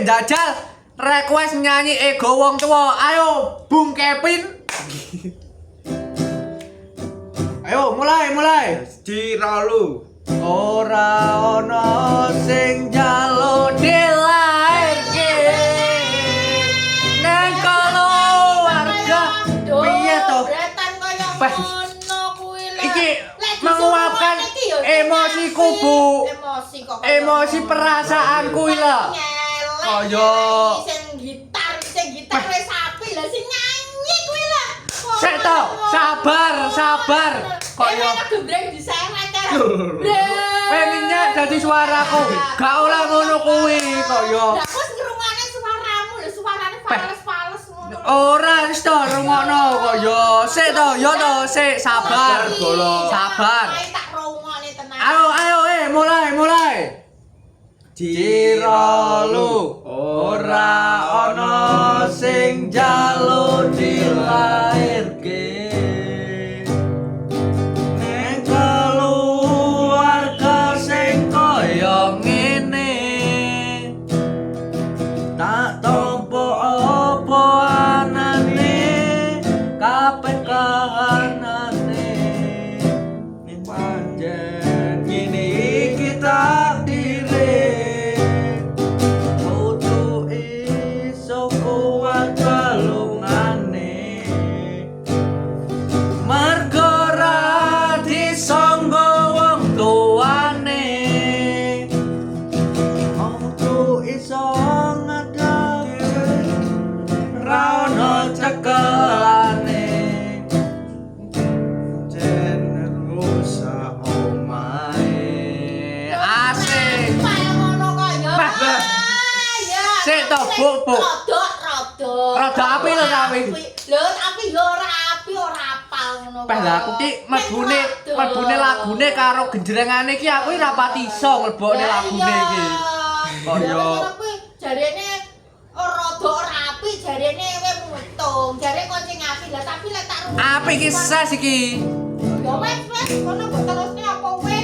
jajal request nyanyi ego wong tua. Ayo Bung Kevin. Ayo mulai. Diralu. Ora ono sing jalo dilairke nang keluarga. Piye to? Pas iki menguapkan emosiku, Bu. Emosi perasaanku iki lho. Kaya sing gitar wis sapi lah sing nyanyi kuwi lho. sik to, sabar. Kaya gembreng diseret karo. pengennya dadi suaraku. Gak oleh ngono kuwi kaya. Lah kok ngrungokne suaramu lho, suarane fales-fales ngono. Ora wis to rungokno kaya. Sik to, yo to, sik sabar. Sabar. Tak rungokne tenan. Ayo mulai. Diralu ora ana sing jalo dilairke ning keluarga sing kaya ngene tak tampa apa anane kabeh kahanane ning pancen ngene iki takdire kudu iso kuat balungane mergo ra disangga wong tuane kudu iso ngadake ra ono cekelane jen rusak omahe asik. Kaya ngono kok ya. Bah. Ya. Sik to, Bu. Rada api lho tapi. Lho, tapi yo ora api, ora apal ngono. Peh lah aku ki mlebune lagune karo genjrengane ki aku ora pati iso mlebokne lagune iki. Kaya jarene rada ora api, jarene kowe mutung. Jare koncing api lah, tapi lek tak apik ki ses iki. Ya wes, ngono mbok terus